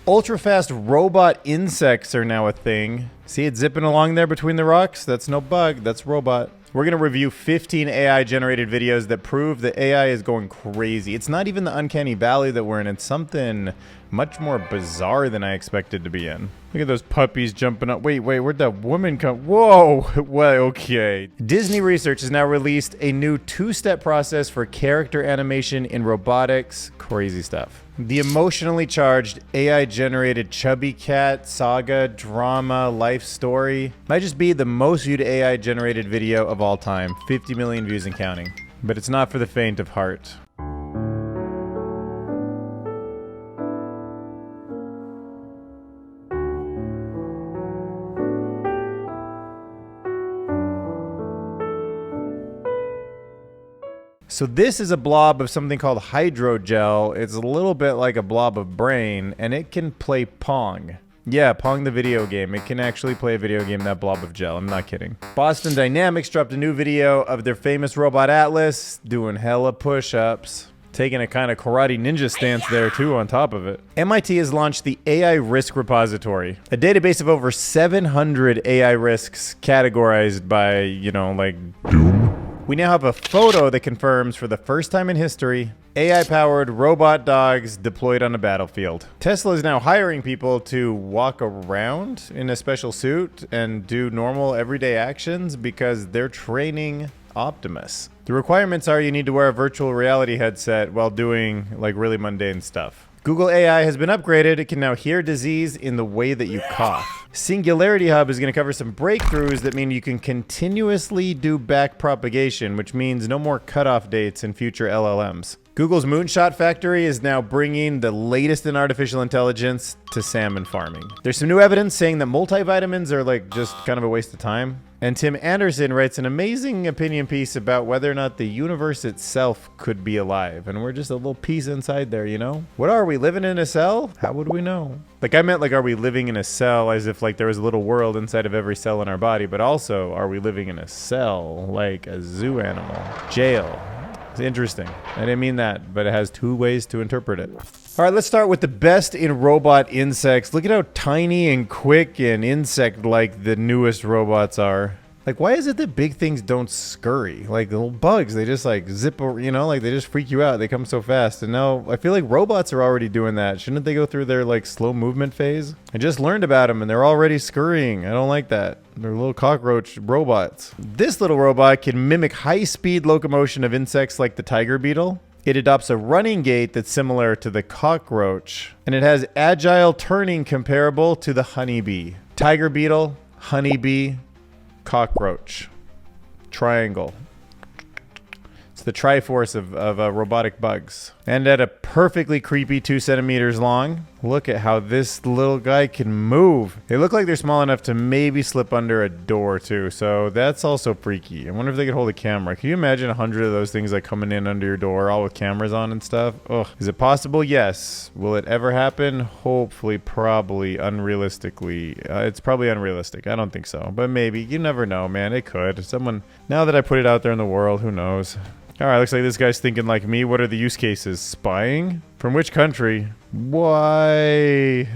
Ultrafast robot insects are now a thing. See it zipping along there between the rocks? That's no bug, that's robot. We're going to review 15 AI-generated videos that prove that AI is going crazy. It's not even the uncanny valley that we're in. It's something much more bizarre than I expected to be in. Look at those puppies jumping up. Wait, where'd that woman come? Whoa! Well, okay. Disney Research has now released a new two-step process for character animation in robotics. Crazy stuff. The emotionally charged AI-generated Chubby cat saga drama life story might just be the most viewed AI-generated video of all time. 50 million views and counting. But it's not for the faint of heart. So this is a blob of something called hydrogel. It's a little bit like a blob of brain, and it can play Pong. Yeah, Pong the video game. It can actually play a video game, that blob of gel. I'm not kidding. Boston Dynamics dropped a new video of their famous robot Atlas doing hella push-ups. Taking a kind of karate ninja stance there too on top of it. MIT has launched the AI Risk Repository, a database of over 700 AI risks categorized by, you know, like doom. We now have a photo that confirms for the first time in history, AI-powered robot dogs deployed on a battlefield. Tesla is now hiring people to walk around in a special suit and do normal everyday actions because they're training Optimus. The requirements are you need to wear a virtual reality headset while doing like really mundane stuff. Google AI has been upgraded. It can now hear disease in the way that you cough. Singularity Hub is going to cover some breakthroughs that mean you can continuously do back propagation, which means no more cutoff dates in future LLMs. Google's Moonshot Factory is now bringing the latest in artificial intelligence to salmon farming. There's some new evidence saying that multivitamins are like just kind of a waste of time. And Tim Anderson writes an amazing opinion piece about whether or not the universe itself could be alive. And we're just a little piece inside there, you know? What are we, living in a cell? How would we know? Like I meant like, are we living in a cell as if like there was a little world inside of every cell in our body, but also are we living in a cell like a zoo animal? Jail. It's interesting. I didn't mean that, but it has two ways to interpret it. All right, let's start with the best in robot insects. Look at how tiny and quick and insect-like the newest robots are. Like, why is it that big things don't scurry? Like little bugs, they just like zip over, you know, like they just freak you out. They come so fast. And now I feel like robots are already doing that. Shouldn't they go through their like slow movement phase? I just learned about them and they're already scurrying. I don't like that. They're little cockroach robots. This little robot can mimic high-speed locomotion of insects like the tiger beetle. It adopts a running gait that's similar to the cockroach. And it has agile turning comparable to the honeybee. Tiger beetle, honeybee, cockroach. Triangle. It's the triforce of robotic bugs. And at a perfectly creepy 2 centimeters long, look at how this little guy can move. They look like they're small enough to maybe slip under a door too, so that's also freaky. I wonder if they could hold a camera. Can you imagine 100 of those things like coming in under your door, all with cameras on and stuff? Ugh. Is it possible? Yes. Will it ever happen? Hopefully, probably, unrealistically. It's probably unrealistic. I don't think so, but maybe. You never know, man. It could. Someone, now that I put it out there in the world, who knows? All right, looks like this guy's thinking like me. What are the use cases? Spying? From which country? Why?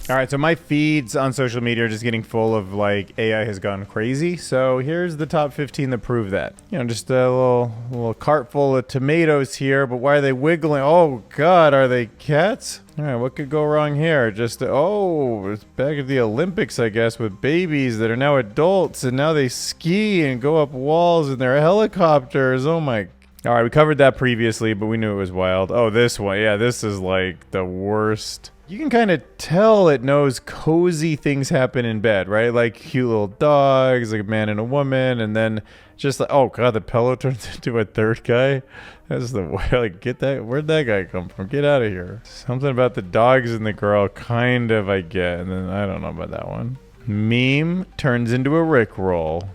All right, so my feeds on social media are just getting full of like AI has gone crazy. So here's the top 15 that prove that. You know, just a little cart full of tomatoes here, but why are they wiggling? Oh God, are they cats? All right, what could go wrong here? Just, oh, it's back at the Olympics, I guess, with babies that are now adults and now they ski and go up walls in their helicopters. Oh my. All right, we covered that previously, but we knew it was wild. Oh, this one. Yeah, this is like the worst. You can kind of tell it knows cozy things happen in bed, right? Like cute little dogs, like a man and a woman, and then just like, oh God, the pillow turns into a third guy. That's the way, like, get that, where'd that guy come from? Get out of here. Something about the dogs and the girl, kind of I get, and then I don't know about that one. Meme turns into a Rickroll.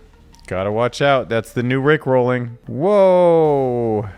Gotta watch out, that's the new Rickrolling. Whoa!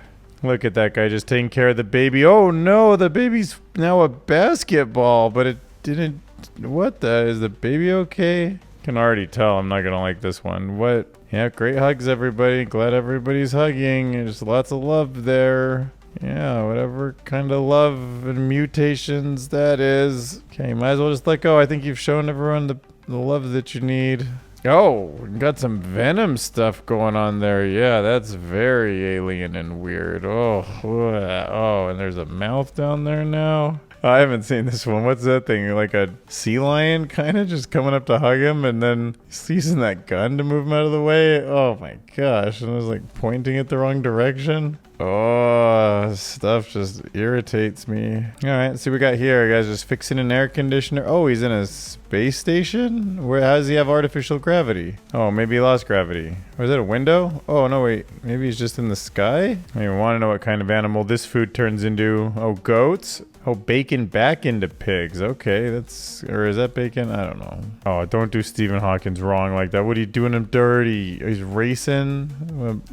Look at that guy just taking care of the baby. Oh no, the baby's now a basketball, but it didn't, what the, is the baby okay? Can already tell I'm not gonna like this one. What? Yeah, great hugs everybody. Glad everybody's hugging. There's lots of love there. Yeah, whatever kind of love and mutations that is. Okay, you might as well just let go. I think you've shown everyone the love that you need. Oh, got some Venom stuff going on there. Yeah, that's very alien and weird. Oh, and there's a mouth down there now. I haven't seen this one. What's that thing? Like a sea lion kind of just coming up to hug him and then he's using that gun to move him out of the way. Oh my gosh. And it was like pointing it the wrong direction. Oh, stuff just irritates me. All right, let's see what we got here. Guys, just fixing an air conditioner. Oh, he's in a space station? How does he have artificial gravity? Oh, maybe he lost gravity. Or is that a window? Oh, no, wait. Maybe he's just in the sky? I don't even want to know what kind of animal this food turns into. Oh, goats? Oh, bacon back into pigs. Okay, that's... Or is that bacon? I don't know. Oh, don't do Stephen Hawkins wrong like that. What are you doing him dirty? He's racing?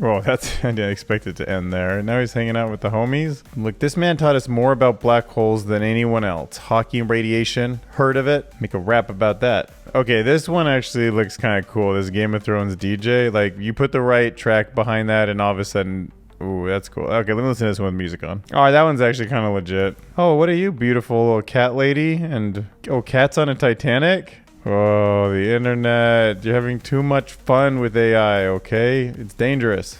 Oh, that's... I didn't expect it to end there. Now he's hanging out with the homies. Look, this man taught us more about black holes than anyone else. Hawking radiation. Heard of it? Make a rap about that. Okay, this one actually looks kind of cool. This Game of Thrones DJ. Like, you put the right track behind that and all of a sudden... Ooh, that's cool. Okay, let me listen to this one with music on. Oh, that one's actually kind of legit. Oh, what are you, beautiful little cat lady? And, oh, cats on a Titanic? Oh, the internet. You're having too much fun with AI, okay? It's dangerous.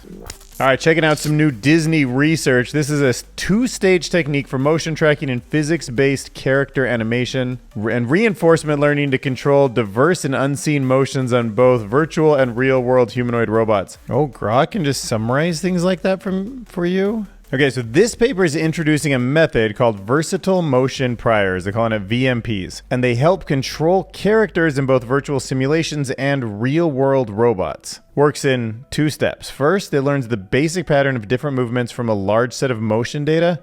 All right, checking out some new Disney research. This is a two-stage technique for motion tracking and physics-based character animation and reinforcement learning to control diverse and unseen motions on both virtual and real-world humanoid robots. Oh, Grok can just summarize things like that for you? Okay, so this paper is introducing a method called versatile motion priors. They're calling it VMPs. And they help control characters in both virtual simulations and real-world robots. Works in 2 steps. First, it learns the basic pattern of different movements from a large set of motion data.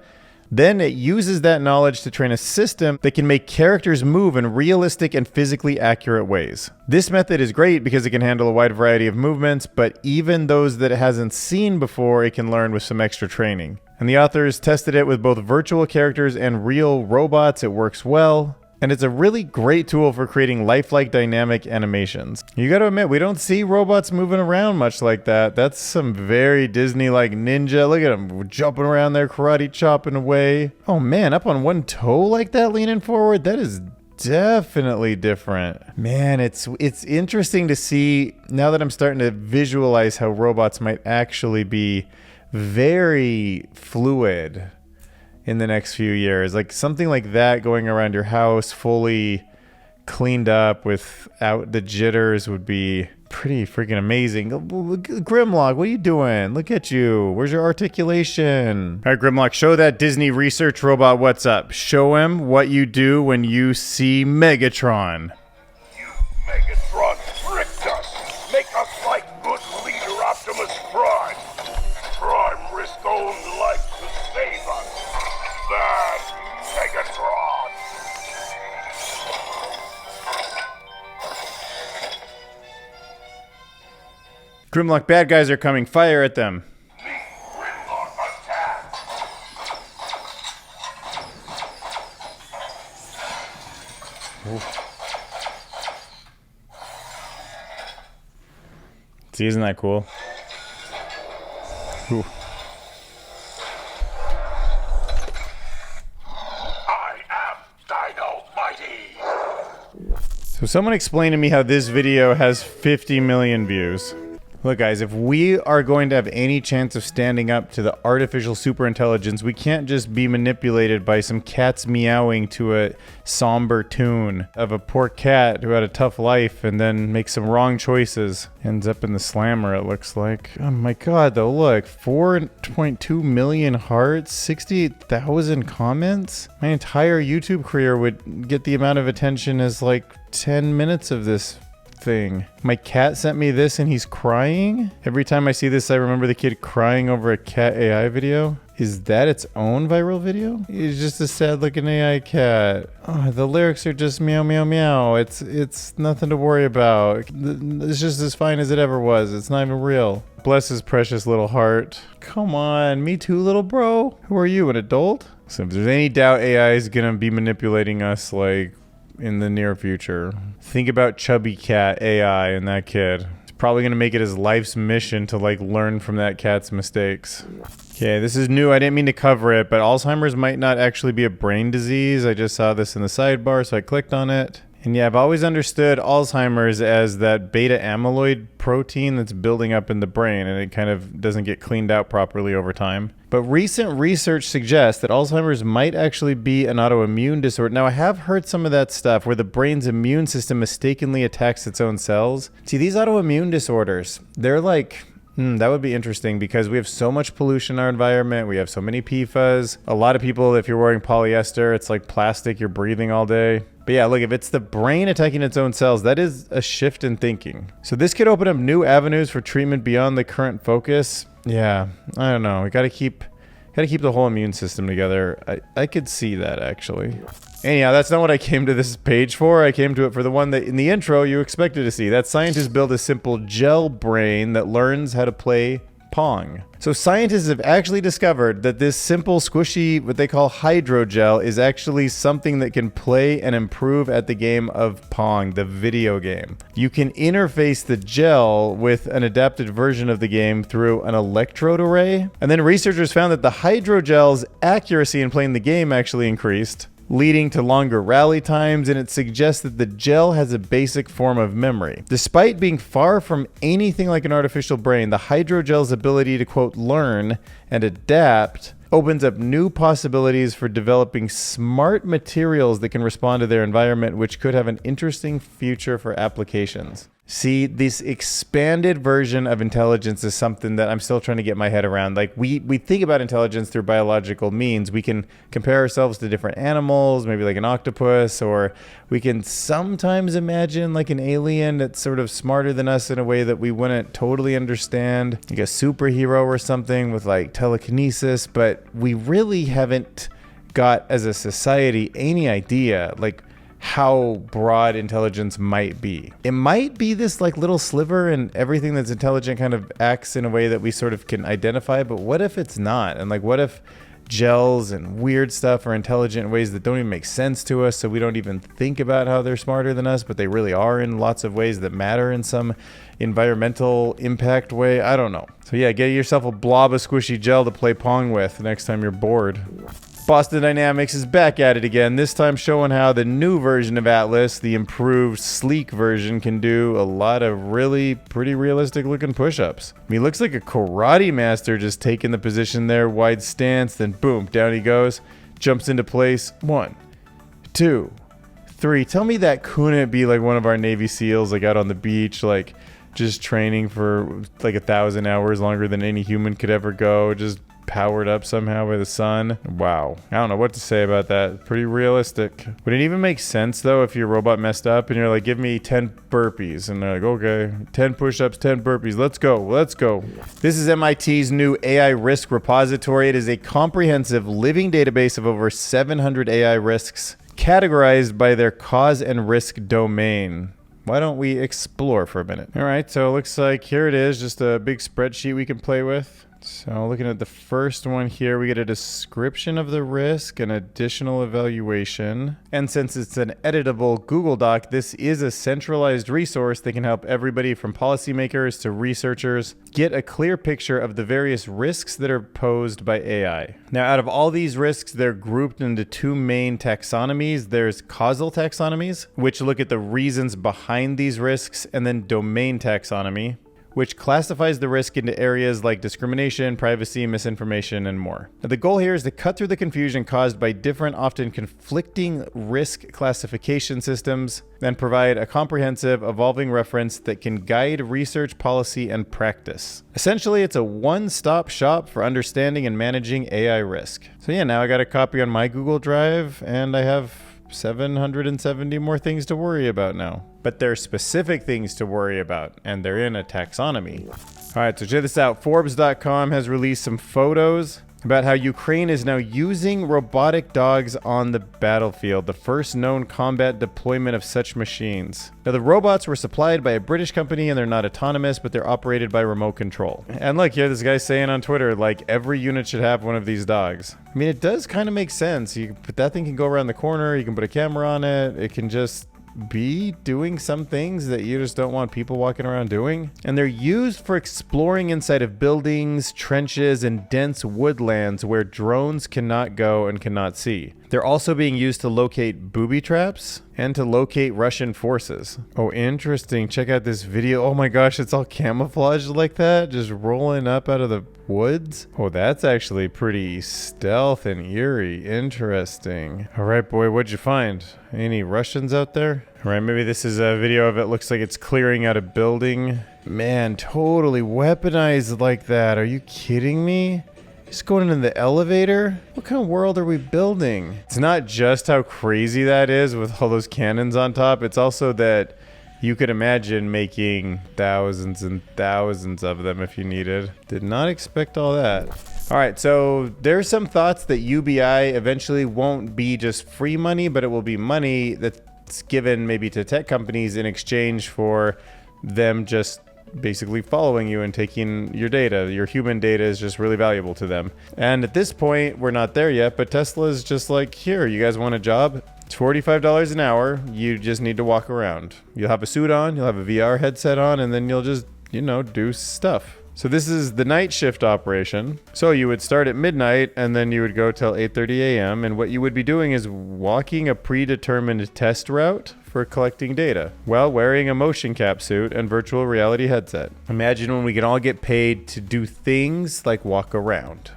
Then it uses that knowledge to train a system that can make characters move in realistic and physically accurate ways. This method is great because it can handle a wide variety of movements, but even those that it hasn't seen before, it can learn with some extra training. And the authors tested it with both virtual characters and real robots. It works well. And it's a really great tool for creating lifelike dynamic animations. You gotta admit, we don't see robots moving around much like that. That's some very Disney-like ninja. Look at them jumping around there, karate chopping away. Oh man, up on one toe like that, leaning forward? That is definitely different. Man, it's interesting to see, now that I'm starting to visualize how robots might actually be very fluid in the next few years. Like something like that going around your house fully cleaned up without the jitters would be pretty freaking amazing. Grimlock, what are you doing? Look at you. Where's your articulation? All right, Grimlock, show that Disney research robot what's up. Show him what you do when you see Megatron. You Megatron tricked us. Make us like good leader Optimus Prime. Prime risked own life to save us. Bad Megatron! Grimlock, bad guys are coming. Fire at them. Lead Grimlock attack! See, isn't that cool? Ooh. So someone explain to me how this video has 50 million views. Look guys, if we are going to have any chance of standing up to the artificial superintelligence, we can't just be manipulated by some cats meowing to a somber tune of a poor cat who had a tough life and then makes some wrong choices. Ends up in the slammer, it looks like. Oh my god, though, look. 4.2 million hearts, 68,000 comments? My entire YouTube career would get the amount of attention as like 10 minutes of this thing. My cat sent me this and he's crying. Every time I see this, I remember the kid crying over a cat AI video. Is that its own viral video? It's just a sad looking AI cat. Oh, the lyrics are just meow, meow, meow. It's nothing to worry about. It's just as fine as it ever was. It's not even real. Bless his precious little heart. Come on, me too, little bro. Who are you, an adult? So if there's any doubt AI is gonna be manipulating us like in the near future, think about Chubby Cat AI and that kid. It's Probably going to make it his life's mission to like learn from that cat's mistakes. Okay, this is new. I didn't mean to cover it, but Alzheimer's might not actually be a brain disease. I just saw this in the sidebar, so I clicked on it. And yeah, I've always understood Alzheimer's as that beta amyloid protein that's building up in the brain, and it kind of doesn't get cleaned out properly over time. But recent research suggests that Alzheimer's might actually be an autoimmune disorder. Now, I have heard some of that stuff where the brain's immune system mistakenly attacks its own cells. See, these autoimmune disorders, they're like... that would be interesting because we have so much pollution in our environment. We have so many PFAS. A lot of people, if you're wearing polyester, it's like plastic you're breathing all day. But yeah, look, if it's the brain attacking its own cells, that is a shift in thinking. So this could open up new avenues for treatment beyond the current focus. Yeah, I don't know. We got to keep the whole immune system together. I could see that actually. Anyhow, that's not what I came to this page for. I came to it for the one that in the intro you expected to see. That scientists build a simple gel brain that learns how to play Pong. So scientists have actually discovered that this simple squishy, what they call hydrogel, is actually something that can play and improve at the game of Pong, the video game. You can interface the gel with an adapted version of the game through an electrode array. And then researchers found that the hydrogel's accuracy in playing the game actually increased, leading to longer rally times, and it suggests that the gel has a basic form of memory. Despite being far from anything like an artificial brain, the hydrogel's ability to, quote, learn and adapt opens up new possibilities for developing smart materials that can respond to their environment, which could have an interesting future for applications. See, this expanded version of intelligence is something that I'm still trying to get my head around. Like, we think about intelligence through biological means. We can compare ourselves to different animals, maybe like an octopus, or we can sometimes imagine like an alien that's sort of smarter than us in a way that we wouldn't totally understand, like a superhero or something with like telekinesis, but we really haven't got, as a society, any idea like how broad intelligence might be. It might be this like little sliver, and everything that's intelligent kind of acts in a way that we sort of can identify, but what if it's not? And like, what if gels and weird stuff are intelligent in ways that don't even make sense to us, so we don't even think about how they're smarter than us, but they really are in lots of ways that matter in some environmental impact way? I don't know. So yeah, get yourself a blob of squishy gel to play Pong with next time you're bored. Boston Dynamics is back at it again, this time showing how the new version of Atlas, the improved, sleek version, can do a lot of really pretty realistic looking push-ups. I mean, he looks like a karate master just taking the position there, wide stance, then boom, down he goes, jumps into place. 1, 2, 3. Tell me that couldn't be like one of our Navy SEALs like out on the beach, like just training for like 1,000 hours longer than any human could ever go, just powered up somehow by the sun. Wow. I don't know what to say about that. Pretty realistic. Would it even make sense though if your robot messed up and you're like, give me 10 burpees, and they're like, okay, 10 push-ups, 10 burpees, let's go. This is MIT's new AI risk repository. It is a comprehensive living database of over 700 AI risks categorized by their cause and risk domain. Why don't we explore for a minute? All right, so it looks like here it is, just a big spreadsheet we can play with. So looking at the first one here, we get a description of the risk and additional evaluation. And since it's an editable Google Doc, this is a centralized resource that can help everybody from policymakers to researchers get a clear picture of the various risks that are posed by AI. Now, out of all these risks, they're grouped into two main taxonomies. There's causal taxonomies, which look at the reasons behind these risks, and then domain taxonomy, which classifies the risk into areas like discrimination, privacy, misinformation, and more. Now, the goal here is to cut through the confusion caused by different, often conflicting risk classification systems and provide a comprehensive, evolving reference that can guide research, policy, and practice. Essentially, it's a one-stop shop for understanding and managing AI risk. So yeah, now I got a copy on my Google Drive, and I have 770 more things to worry about now. But there are specific things to worry about, and they're in a taxonomy. All right, so check this out. Forbes.com has released some photos about how Ukraine is now using robotic dogs on the battlefield, the first known combat deployment of such machines. Now, the robots were supplied by a British company, and they're not autonomous, but they're operated by remote control. And look, here this guy's saying on Twitter, like, every unit should have one of these dogs. I mean, it does kind of make sense. But that thing can go around the corner, you can put a camera on it, it can just be doing some things that you just don't want people walking around doing. And they're used for exploring inside of buildings, trenches, and dense woodlands where drones cannot go and cannot see. They're also being used to locate booby traps and to locate Russian forces. Oh, interesting. Check out this video. Oh my gosh, it's all camouflaged like that, just rolling up out of the woods. Oh, that's actually pretty stealth and eerie. Interesting. All right, boy, what'd you find? Any Russians out there? All right, maybe this is a video of it. Looks like it's clearing out a building. Man, totally weaponized like that. Are you kidding me? Just going in the elevator? What kind of world are we building? It's not just how crazy that is with all those cannons on top. It's also that you could imagine making thousands and thousands of them if you needed. Did not expect all that. All right, so there's some thoughts that UBI eventually won't be just free money, but it will be money that's given maybe to tech companies in exchange for them just basically following you and taking your data. Your human data is just really valuable to them. And at this point, we're not there yet, but Tesla is just like, here, you guys want a job? It's $45 an hour. You just need to walk around. You'll have a suit on, you'll have a VR headset on, and then you'll just, you know, do stuff. So this is the night shift operation. So you would start at midnight and then you would go till 8:30 a.m. And what you would be doing is walking a predetermined test route for collecting data while wearing a motion cap suit and virtual reality headset. Imagine when we can all get paid to do things like walk around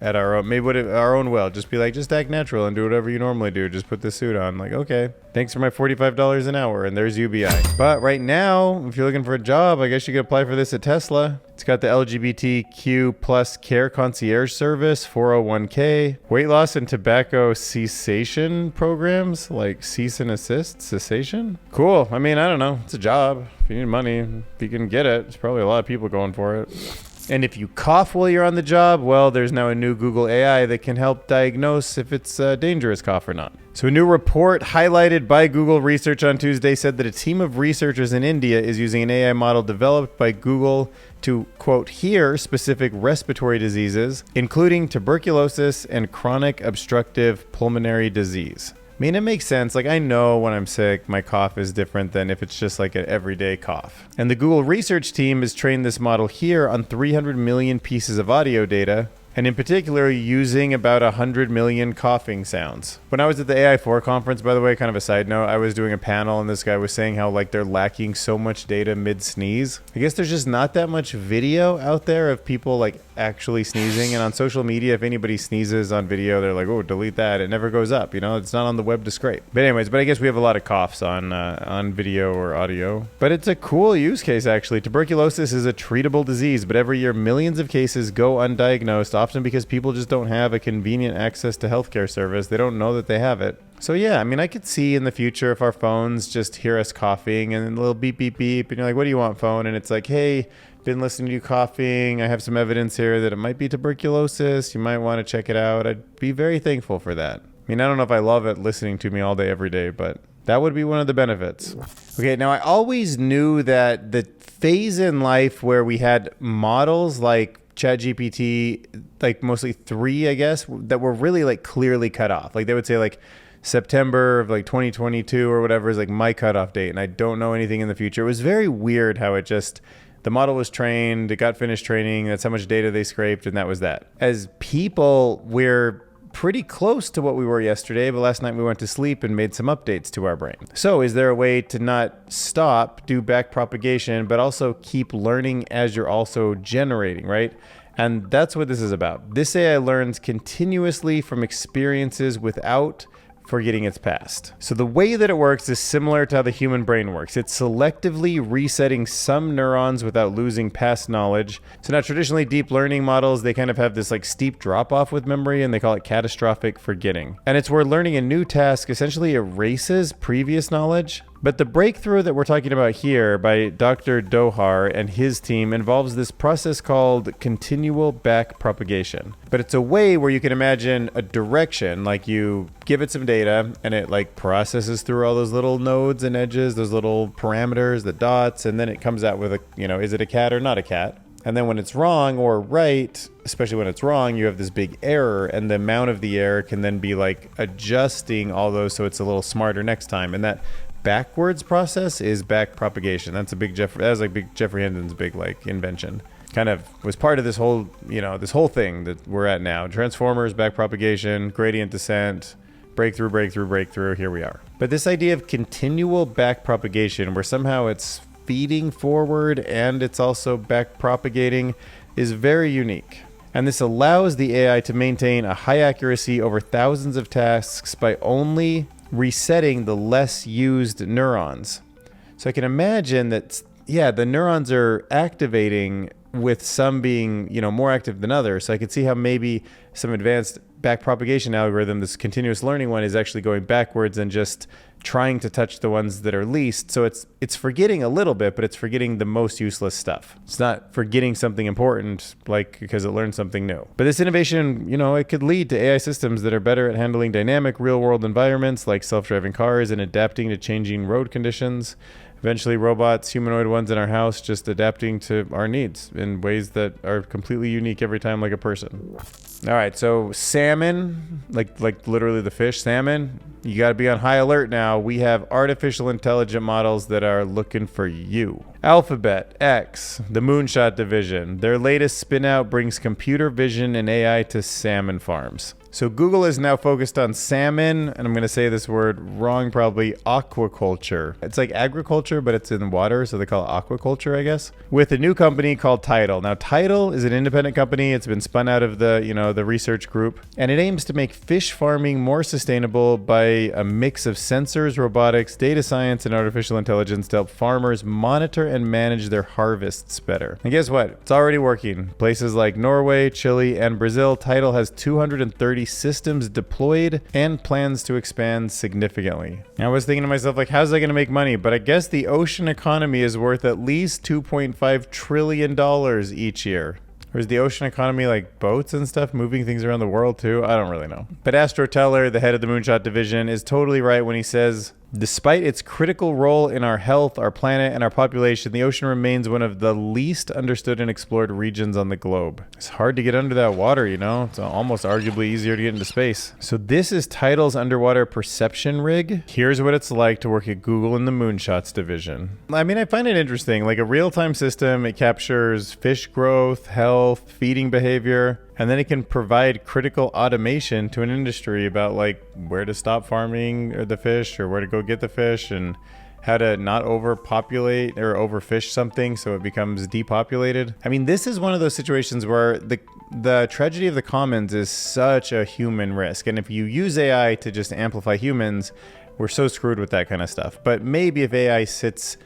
at our own, maybe our own will. Just be like, just act natural and do whatever you normally do. Just put the suit on. Like, okay, thanks for my $45 an hour. And there's UBI. But right now, if you're looking for a job, I guess you could apply for this at Tesla. It's got the LGBTQ plus care concierge service, 401k, weight loss and tobacco cessation programs, like cease and assist, cessation. Cool. I mean, I don't know. It's a job. If you need money, if you can get it, there's probably a lot of people going for it. And if you cough while you're on the job, well, there's now a new Google AI that can help diagnose if it's a dangerous cough or not. So a new report highlighted by Google Research on Tuesday said that a team of researchers in India is using an AI model developed by Google to, quote, hear specific respiratory diseases, including tuberculosis and chronic obstructive pulmonary disease. I mean, it makes sense. Like, I know when I'm sick, my cough is different than if it's just like an everyday cough. And the Google research team has trained this model here on 300 million pieces of audio data, and in particular, using about 100 million coughing sounds. When I was at the AI4 conference, by the way, kind of a side note, I was doing a panel and this guy was saying how like they're lacking so much data mid-sneeze. I guess there's just not that much video out there of people like actually sneezing. And on social media, if anybody sneezes on video, they're like, oh, delete that. It never goes up, you know, it's not on the web to scrape. But anyways, I guess we have a lot of coughs on video or audio. But it's a cool use case, actually. Tuberculosis is a treatable disease, but every year millions of cases go undiagnosed, often because people just don't have a convenient access to healthcare service. They don't know that they have it. So yeah, I mean, I could see in the future if our phones just hear us coughing and a little beep, beep, beep, and you're like, what do you want, phone? And it's like, hey, been listening to you coughing. I have some evidence here that it might be tuberculosis. You might want to check it out. I'd be very thankful for that. I mean, I don't know if I love it listening to me all day, every day, but that would be one of the benefits. Okay, now I always knew that the phase in life where we had models like ChatGPT, like mostly 3, I guess, that were really like clearly cut off. Like they would say like September of like 2022 or whatever is like my cutoff date, and I don't know anything in the future. It was very weird how it just, the model was trained, it got finished training, that's how much data they scraped, and that was that. As people, we're pretty close to what we were yesterday, but last night we went to sleep and made some updates to our brain. So is there a way to not stop, do back propagation, but also keep learning as you're also generating, right? And that's what this is about. This AI learns continuously from experiences without forgetting its past. So the way that it works is similar to how the human brain works. It's selectively resetting some neurons without losing past knowledge. So now traditionally deep learning models, they kind of have this like steep drop off with memory, and they call it catastrophic forgetting. And it's where learning a new task essentially erases previous knowledge. But the breakthrough that we're talking about here by Dr. Dohar and his team involves this process called continual back propagation. But it's a way where you can imagine a direction, like you give it some data and it like processes through all those little nodes and edges, those little parameters, the dots, and then it comes out with a, you know, is it a cat or not a cat? And then when it's wrong or right, especially when it's wrong, you have this big error, and the amount of the error can then be like adjusting all those so it's a little smarter next time. And that backwards process is back propagation. That's a big that was like big Jeffrey Hendon's big like invention. Kind of was part of this whole, this whole thing that we're at now. Transformers, back propagation, gradient descent, breakthrough, here we are. But this idea of continual back propagation, where somehow it's feeding forward and it's also back propagating, is very unique. And this allows the AI to maintain a high accuracy over thousands of tasks by only resetting the less used neurons. So I can imagine that, the neurons are activating with some being, more active than others. So I could see how maybe some advanced back propagation algorithm, this continuous learning one, is actually going backwards and just trying to touch the ones that are least. So it's forgetting a little bit, but it's forgetting the most useless stuff. It's not forgetting something important, like because it learned something new. But this innovation, it could lead to AI systems that are better at handling dynamic real-world environments like self-driving cars and adapting to changing road conditions. Eventually, robots, humanoid ones in our house, just adapting to our needs in ways that are completely unique every time, like a person. All right, so salmon, like literally the fish, salmon, you got to be on high alert now. We have artificial intelligent models that are looking for you. Alphabet, X, the Moonshot division, their latest spin-out brings computer vision and AI to salmon farms. So Google is now focused on salmon, and I'm going to say this word wrong probably, aquaculture. It's like agriculture, but it's in water, so they call it aquaculture, I guess, with a new company called Tidal. Now, Tidal is an independent company. It's been spun out of the research group, and it aims to make fish farming more sustainable by a mix of sensors, robotics, data science, and artificial intelligence to help farmers monitor and manage their harvests better. And guess what? It's already working. Places like Norway, Chile, and Brazil, Tidal has 230 systems deployed and plans to expand significantly. I was thinking to myself, like, how's that going to make money? But I guess the ocean economy is worth at least $2.5 trillion each year. Or is the ocean economy like boats and stuff, moving things around the world too? I don't really know. But Astro Teller, the head of the Moonshot division, is totally right when he says, despite its critical role in our health, our planet, and our population, the ocean remains one of the least understood and explored regions on the globe. It's hard to get under that water, It's almost arguably easier to get into space. So this is Tidal's underwater perception rig. Here's what it's like to work at Google in the Moonshots division. I mean, I find it interesting. Like a real-time system, it captures fish growth, health, feeding behavior, and then it can provide critical automation to an industry about like where to stop farming or the fish, or where to go get the fish, and how to not overpopulate or overfish something so it becomes depopulated. I mean, this is one of those situations where the tragedy of the commons is such a human risk. And if you use AI to just amplify humans, we're so screwed with that kind of stuff. But maybe if AI sits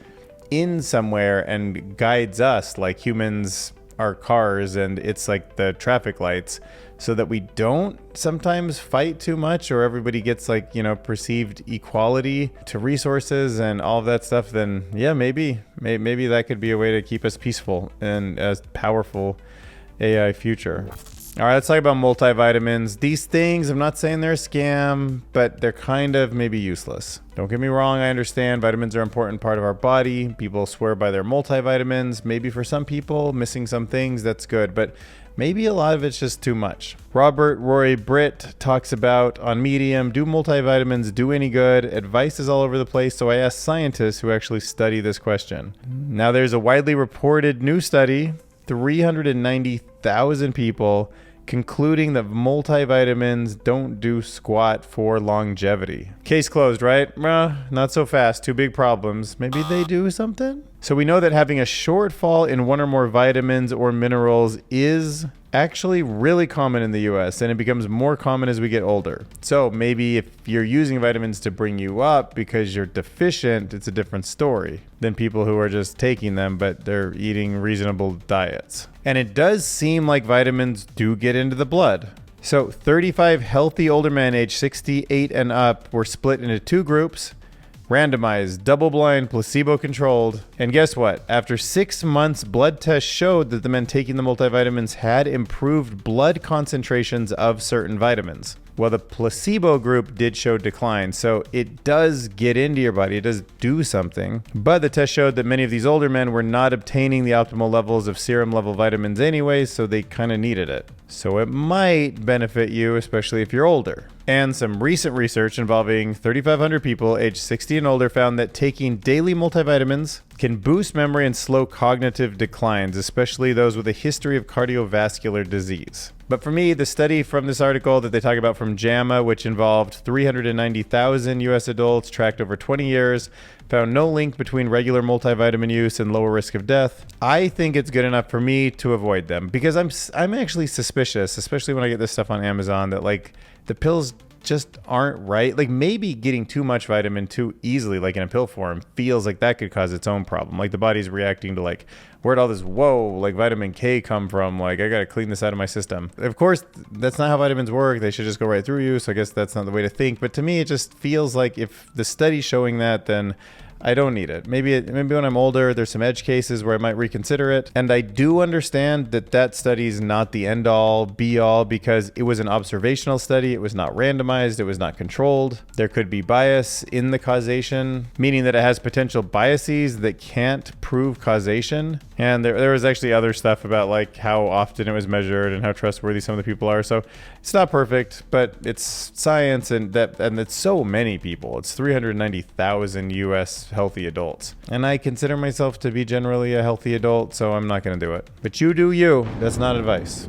in somewhere and guides us like humans are cars, and it's like the traffic lights, so that we don't sometimes fight too much, or everybody gets like, perceived equality to resources and all of that stuff, then yeah, maybe that could be a way to keep us peaceful and a powerful AI future. All right, let's talk about multivitamins. These things, I'm not saying they're a scam, but they're kind of maybe useless. Don't get me wrong, I understand vitamins are an important part of our body. People swear by their multivitamins. Maybe for some people, missing some things, that's good, but maybe a lot of it's just too much. Robert Roy Britt talks about on Medium, do multivitamins do any good? Advice is all over the place, so I asked scientists who actually study this question. Now there's a widely reported new study, 390,000 people, concluding that multivitamins don't do squat for longevity. Case closed, right? Not so fast. Two big problems. Maybe they do something? So we know that having a shortfall in one or more vitamins or minerals is actually really common in the US, and it becomes more common as we get older. So maybe if you're using vitamins to bring you up because you're deficient, it's a different story than people who are just taking them, but they're eating reasonable diets. And it does seem like vitamins do get into the blood. So 35 healthy older men aged 68 and up were split into two groups, randomized, double-blind, placebo-controlled. And guess what? After 6 months, blood tests showed that the men taking the multivitamins had improved blood concentrations of certain vitamins. Well, the placebo group did show decline, so it does get into your body. It does do something. But the test showed that many of these older men were not obtaining the optimal levels of serum-level vitamins anyway, so they kind of needed it. So it might benefit you, especially if you're older. And some recent research involving 3,500 people aged 60 and older found that taking daily multivitamins can boost memory and slow cognitive declines, especially those with a history of cardiovascular disease. But for me, the study from this article that they talk about from JAMA, which involved 390,000 US adults tracked over 20 years, found no link between regular multivitamin use and lower risk of death. I think it's good enough for me to avoid them because I'm actually suspicious, especially when I get this stuff on Amazon, that like the pills just aren't right. Like maybe getting too much vitamin too easily, like in a pill form, feels like that could cause its own problem. Like the body's reacting to like, where'd all this, like vitamin K come from? Like I got to clean this out of my system. Of course, that's not how vitamins work. They should just go right through you. So I guess that's not the way to think. But to me, it just feels like if the study's showing that, then I don't need it. Maybe when I'm older, there's some edge cases where I might reconsider it. And I do understand that study is not the end all be all because it was an observational study. It was not randomized. It was not controlled. There could be bias in the causation, meaning that it has potential biases that can't prove causation. And there was actually other stuff about like how often it was measured and how trustworthy some of the people are. So it's not perfect, but it's science and it's so many people. It's 390,000 US healthy adults. And I consider myself to be generally a healthy adult, so I'm not going to do it. But you do you. That's not advice.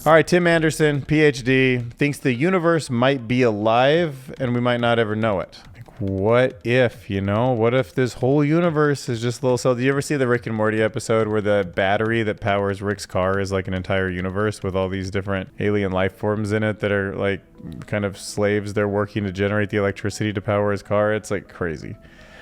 All right, Tim Anderson, PhD, thinks the universe might be alive and we might not ever know it. What if, what if this whole universe is just a little cell? Do you ever see the Rick and Morty episode where the battery that powers Rick's car is like an entire universe with all these different alien life forms in it that are like kind of slaves? They're working to generate the electricity to power his car. It's like crazy.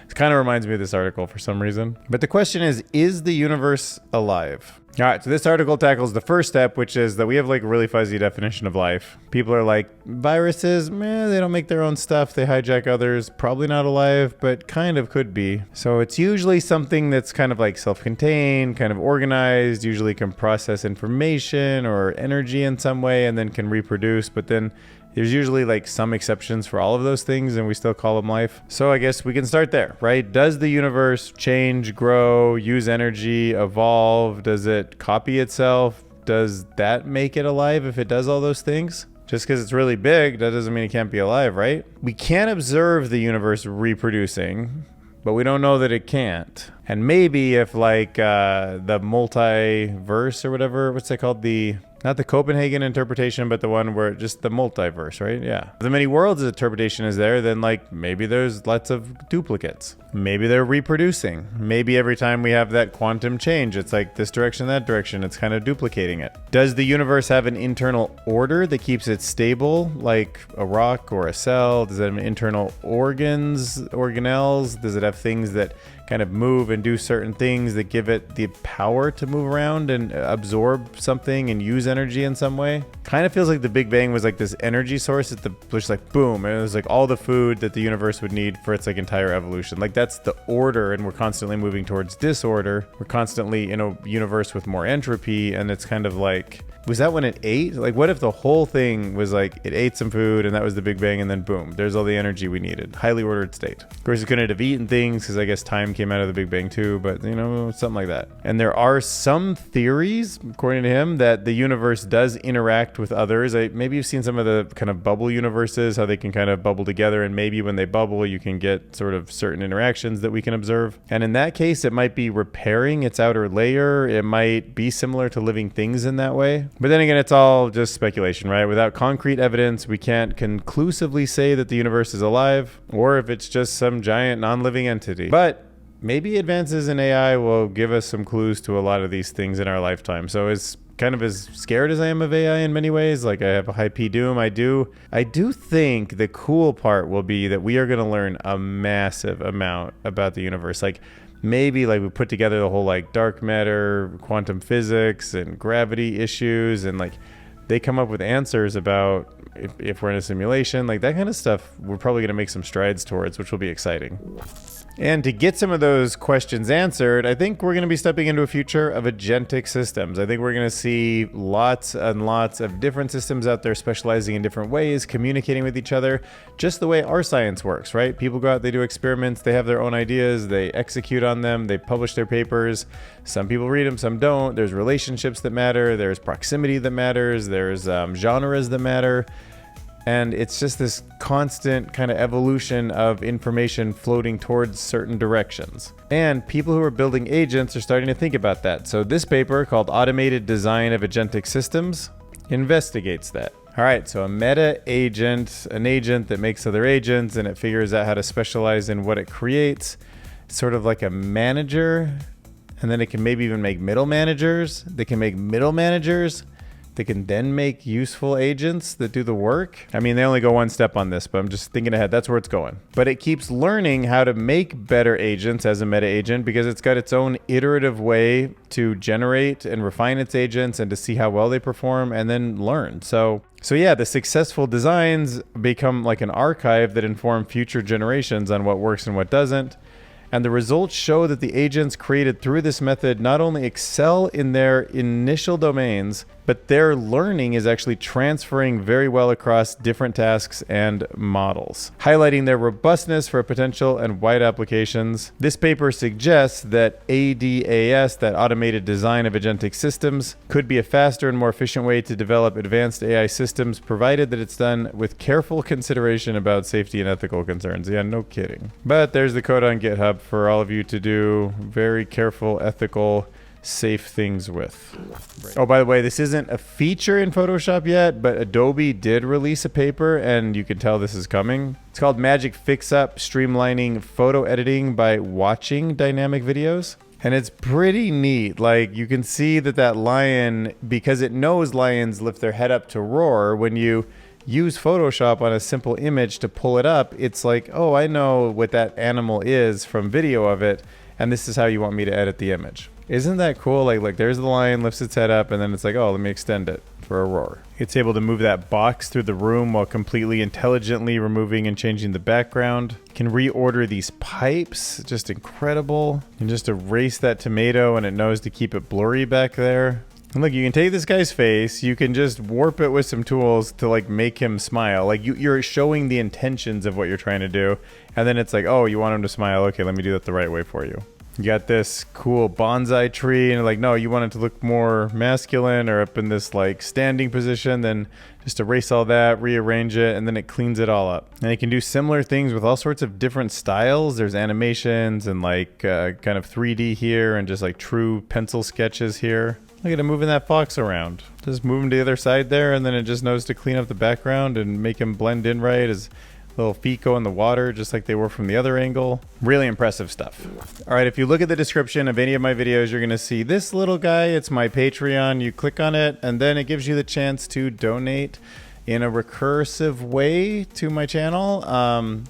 It kind of reminds me of this article for some reason. But the question is the universe alive? All right, so this article tackles the first step, which is that we have like a really fuzzy definition of life. People are like, viruses, they don't make their own stuff. They hijack others. Probably not alive, but kind of could be. So it's usually something that's kind of like self-contained, kind of organized, usually can process information or energy in some way and then can reproduce. But then there's usually like some exceptions for all of those things and we still call them life. So I guess we can start there, right? Does the universe change, grow, use energy, evolve? Does it copy itself? Does that make it alive if it does all those things? Just because it's really big, that doesn't mean it can't be alive, right? We can observe the universe reproducing, but we don't know that it can't. And maybe if like the multiverse or whatever, what's that called? Not the Copenhagen interpretation, but the one where just the multiverse, right? Yeah. The many worlds interpretation is there, then like maybe there's lots of duplicates. Maybe they're reproducing. Maybe every time we have that quantum change, it's like this direction, that direction, it's kind of duplicating it. Does the universe have an internal order that keeps it stable, like a rock or a cell? Does it have internal organelles? Does it have things that kind of move and do certain things that give it the power to move around and absorb something and use energy in some way? Kind of feels like the Big Bang was like this energy source at just like boom, and it was like all the food that the universe would need for its like entire evolution. Like that's the order, and we're constantly moving towards disorder. We're constantly in a universe with more entropy, and it's kind of like, was that when it ate? Like what if the whole thing was like it ate some food and that was the Big Bang and then boom, there's all the energy we needed. Highly ordered state. Of course it couldn't have eaten things because I guess time came out of the Big Bang too, but something like that. And there are some theories, according to him, that the universe does interact with others. Maybe you've seen some of the kind of bubble universes, how they can kind of bubble together, and maybe when they bubble you can get sort of certain interactions that we can observe. And in that case it might be repairing its outer layer. It might be similar to living things in that way. But then again, it's all just speculation, right? Without concrete evidence, we can't conclusively say that the universe is alive or if it's just some giant non-living entity. But maybe advances in AI will give us some clues to a lot of these things in our lifetime. So as scared as I am of AI in many ways, like I have a high P doom, I do think the cool part will be that we are going to learn a massive amount about the universe. Like maybe like we put together the whole like dark matter, quantum physics and gravity issues, and like they come up with answers about if we're in a simulation, like that kind of stuff we're probably going to make some strides towards, which will be exciting. And to get some of those questions answered, I think we're going to be stepping into a future of agentic systems. I think we're going to see lots and lots of different systems out there specializing in different ways, communicating with each other, just the way our science works, right? People go out, they do experiments, they have their own ideas, they execute on them, they publish their papers. Some people read them, some don't. There's relationships that matter, there's proximity that matters, there's genres that matter. And it's just this constant kind of evolution of information floating towards certain directions. And people who are building agents are starting to think about that. So this paper, called Automated Design of Agentic Systems, investigates that. All right, so a meta agent, an agent that makes other agents, and it figures out how to specialize in what it creates, sort of like a manager. And then it can maybe even make middle managers. They can make middle managers. They can then make useful agents that do the work. I mean, they only go one step on this, but I'm just thinking ahead. That's where it's going. But it keeps learning how to make better agents as a meta agent because it's got its own iterative way to generate and refine its agents and to see how well they perform and then learn. So yeah, the successful designs become like an archive that inform future generations on what works and what doesn't. And the results show that the agents created through this method not only excel in their initial domains, but their learning is actually transferring very well across different tasks and models, highlighting their robustness for potential and wide applications. This paper suggests that ADAS, that automated design of agentic systems, could be a faster and more efficient way to develop advanced AI systems, provided that it's done with careful consideration about safety and ethical concerns. Yeah, no kidding. But there's the code on GitHub for all of you to do very careful, ethical, safe things with. Oh, by the way, this isn't a feature in Photoshop yet, but Adobe did release a paper, and you can tell this is coming. It's called Magic Fixup, Streamlining Photo Editing by Watching Dynamic Videos. And it's pretty neat. Like, you can see that lion, because it knows lions lift their head up to roar, when you use Photoshop on a simple image to pull it up, it's like, oh, I know what that animal is from video of it, and this is how you want me to edit the image. Isn't that cool? Like there's the lion, lifts its head up, and then it's like, oh, let me extend it for a roar. It's able to move that box through the room while completely intelligently removing and changing the background. Can reorder these pipes, just incredible. And just erase that tomato, and it knows to keep it blurry back there. And look, you can take this guy's face, you can just warp it with some tools to like make him smile. Like you're showing the intentions of what you're trying to do. And then it's like, oh, you want him to smile? Okay, let me do that the right way for you. You got this cool bonsai tree, and like, no, you want it to look more masculine or up in this like standing position, then just erase all that, rearrange it, and then it cleans it all up. And it can do similar things with all sorts of different styles. There's animations and like kind of 3D here and just like true pencil sketches here. Look at him moving that fox around. Just move him to the other side there, and then it just knows to clean up the background and make him blend in right as little feet go in the water just like they were from the other angle. Really impressive stuff. All right, if you look at the description of any of my videos, you're gonna see this little guy. It's my Patreon. You click on it, and then it gives you the chance to donate in a recursive way to my channel.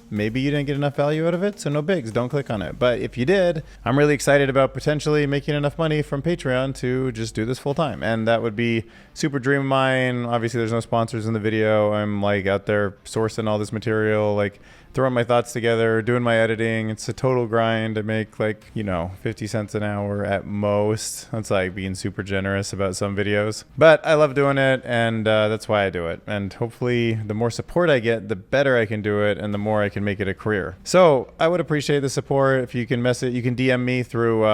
Maybe you didn't get enough value out of it, so no bigs, don't click on it. But if you did, I'm really excited about potentially making enough money from Patreon to just do this full time. And that would be super dream of mine. Obviously there's no sponsors in the video. I'm like out there sourcing all this material, like throwing my thoughts together, doing my editing. It's a total grind. I make like, 50 cents an hour at most. That's like being super generous about some videos. But I love doing it, and that's why I do it. And hopefully the more support I get, the better I can do it, and the more I can make it a career. So I would appreciate the support. If you can you can DM me through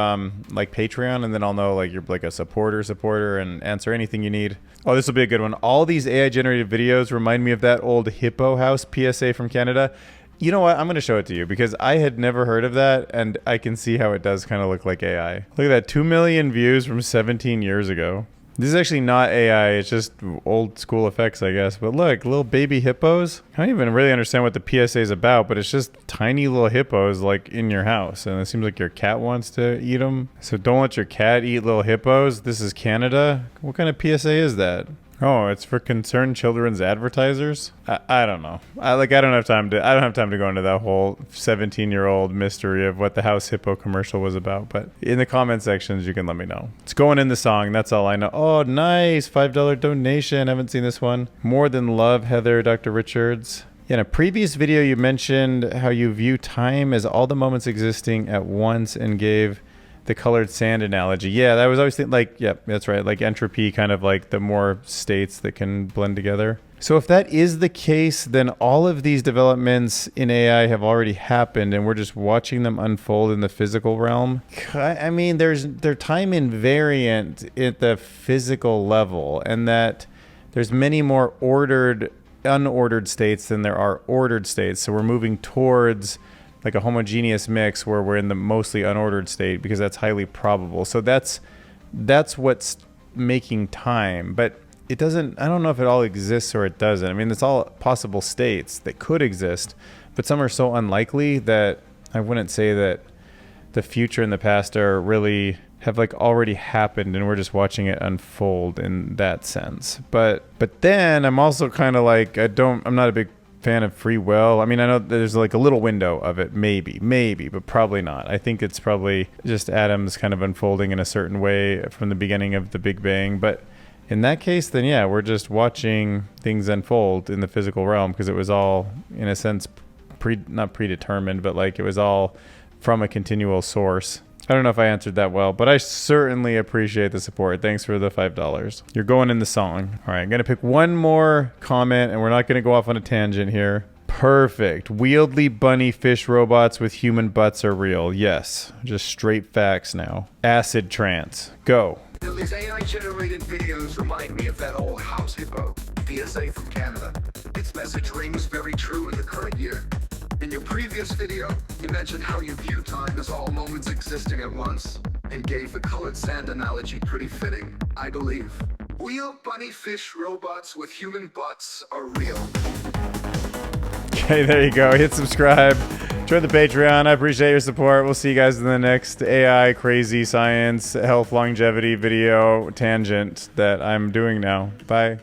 like Patreon, and then I'll know like you're like a supporter and answer anything you need. Oh, this will be a good one. All these AI generated videos remind me of that old Hippo House PSA from Canada. You know what? I'm going to show it to you because I had never heard of that, and I can see how it does kind of look like AI. Look at that, 2 million views from 17 years ago. This is actually not AI, it's just old school effects, I guess. But look, little baby hippos. I don't even really understand what the PSA is about, but it's just tiny little hippos like in your house. And it seems like your cat wants to eat them. So don't let your cat eat little hippos. This is Canada. What kind of PSA is that? Oh, it's for concerned children's advertisers. I don't know. I don't have time to go into that whole 17-year-old mystery of what the House Hippo commercial was about. But in the comment sections, you can let me know. It's going in the song. That's all I know. Oh, nice. $5 donation. Haven't seen this one. More Than Love, Heather, Dr. Richards. In a previous video, you mentioned how you view time as all the moments existing at once and gave the colored sand analogy. Yeah, that was always like, yep, that's right. Like entropy, kind of like the more states that can blend together. So if that is the case, then all of these developments in AI have already happened, and we're just watching them unfold in the physical realm. I mean, they're time invariant at the physical level, and that there's many more ordered unordered states than there are ordered states. So we're moving towards like a homogeneous mix where we're in the mostly unordered state because that's highly probable. So that's what's making time. But it doesn't, I don't know if it all exists or it doesn't. I mean, it's all possible states that could exist, but some are so unlikely that I wouldn't say that the future and the past are really have like already happened and we're just watching it unfold in that sense. But then I'm also kind of like, I'm not a big fan of free will. I mean, I know there's like a little window of it, maybe, but probably not. I think it's probably just atoms kind of unfolding in a certain way from the beginning of the Big Bang. But in that case, then yeah, we're just watching things unfold in the physical realm because it was all, in a sense, not predetermined, but like it was all from a continual source. I don't know if I answered that well, but I certainly appreciate the support. Thanks for the $5. You're going in the song. All right, I'm going to pick one more comment, and we're not going to go off on a tangent here. Perfect. Wieldly bunny fish robots with human butts are real. Yes, just straight facts now. Acid trance. Go. These AI-generated videos remind me of that old house hippo, PSA from Canada. Its message rings very true in the current year. In your previous video, you mentioned how you view time as all moments existing at once, and gave the colored sand analogy pretty fitting, I believe. Wheel bunny fish robots with human butts are real. Okay, there you go. Hit subscribe. Join the Patreon. I appreciate your support. We'll see you guys in the next AI, crazy science, health, longevity video tangent that I'm doing now. Bye.